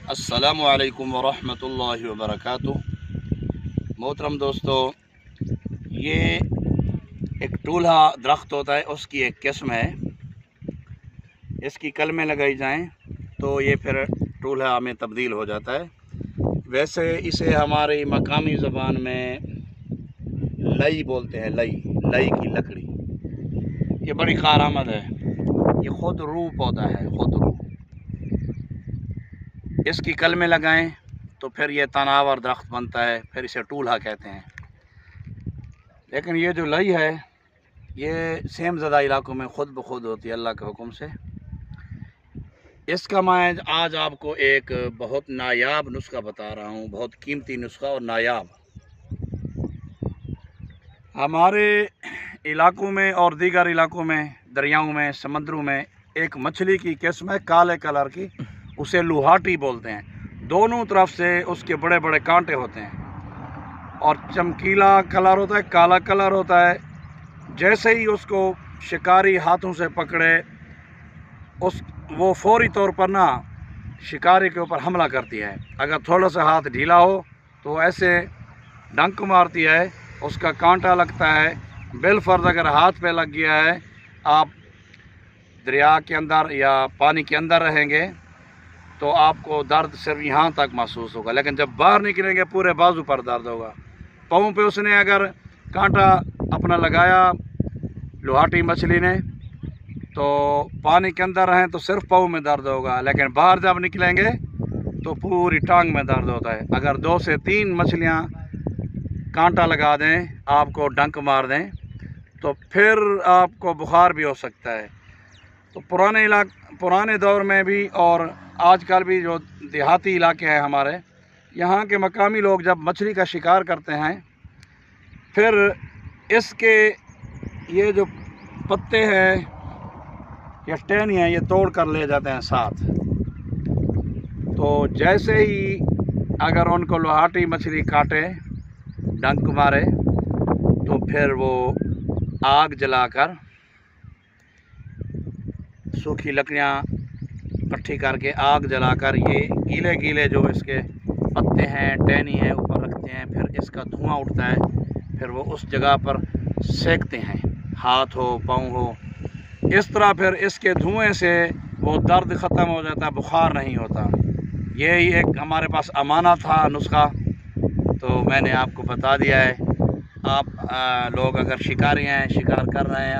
السلام علیکم ورحمۃ اللہ وبرکاتہ۔ محترم دوستو، یہ ایک ٹولہا درخت ہوتا ہے، اس کی ایک قسم ہے۔ اس کی کلمیں لگائی جائیں تو یہ پھر ٹولہا میں تبدیل ہو جاتا ہے۔ ویسے اسے ہماری مقامی زبان میں لئی بولتے ہیں، لئی کی لکڑی۔ یہ بڑی کارآمد ہے، یہ خود روح پودا ہے، خود روح۔ اس کی کلمیں لگائیں تو پھر یہ تناور درخت بنتا ہے، پھر اسے ٹولہا کہتے ہیں۔ لیکن یہ جو لئی ہے یہ سیم زدہ علاقوں میں خود بخود ہوتی ہے اللہ کے حکم سے۔ اس کا میں آج آپ کو ایک بہت نایاب نسخہ بتا رہا ہوں، بہت قیمتی نسخہ اور نایاب۔ ہمارے علاقوں میں اور دیگر علاقوں میں، دریاؤں میں، سمندروں میں ایک مچھلی کی قسم ہے کالے کلر کی، اسے لوہاٹی بولتے ہیں۔ دونوں طرف سے اس کے بڑے بڑے کانٹے ہوتے ہیں اور چمکیلا کلر ہوتا ہے، کالا کلر ہوتا ہے۔ جیسے ہی اس کو شکاری ہاتھوں سے پکڑے، وہ فوری طور پر شکاری کے اوپر حملہ کرتی ہے۔ اگر تھوڑا سا ہاتھ ڈھیلا ہو تو ایسے ڈنک مارتی ہے، اس کا کانٹا لگتا ہے۔ بالفرض اگر ہاتھ پہ لگ گیا ہے، آپ دریا کے اندر یا پانی کے اندر رہیں گے تو آپ کو درد صرف یہاں تک محسوس ہوگا، لیکن جب باہر نکلیں گے پورے بازو پر درد ہوگا۔ پاؤں پہ اس نے اگر کانٹا اپنا لگایا لوہاٹی مچھلی نے تو پانی کے اندر رہیں تو صرف پاؤں میں درد ہوگا، لیکن باہر جب نکلیں گے تو پوری ٹانگ میں درد ہوتا ہے۔ اگر 2 سے 3 مچھلیاں کانٹا لگا دیں، آپ کو ڈنک مار دیں، تو پھر آپ کو بخار بھی ہو سکتا ہے۔ تو پرانے دور میں بھی اور آج کل بھی جو دیہاتی علاقے ہیں ہمارے، یہاں کے مقامی لوگ جب مچھلی کا شکار کرتے ہیں، پھر اس کے یہ جو پتے ہیں یا ٹہنی ہیں، یہ توڑ کر لے جاتے ہیں ساتھ۔ تو جیسے ہی اگر ان کو لوہاٹی مچھلی کاٹے، ڈنک مارے، تو پھر وہ آگ جلا کر سوکھی لکڑیاں اکٹھی کر کے آگ جلا کر یہ گیلے گیلے جو اس کے پتے ہیں، ٹہنی ہیں، اوپر رکھتے ہیں۔ پھر اس کا دھواں اٹھتا ہے، پھر وہ اس جگہ پر سینکتے ہیں، ہاتھ ہو، پاؤں ہو۔ اس طرح پھر اس کے دھوئیں سے وہ درد ختم ہو جاتا ہے، بخار نہیں ہوتا۔ یہی ایک ہمارے پاس امانت تھا نسخہ، تو میں نے آپ کو بتا دیا ہے۔ آپ لوگ اگر شکاری ہیں، شکار کر رہے ہیں،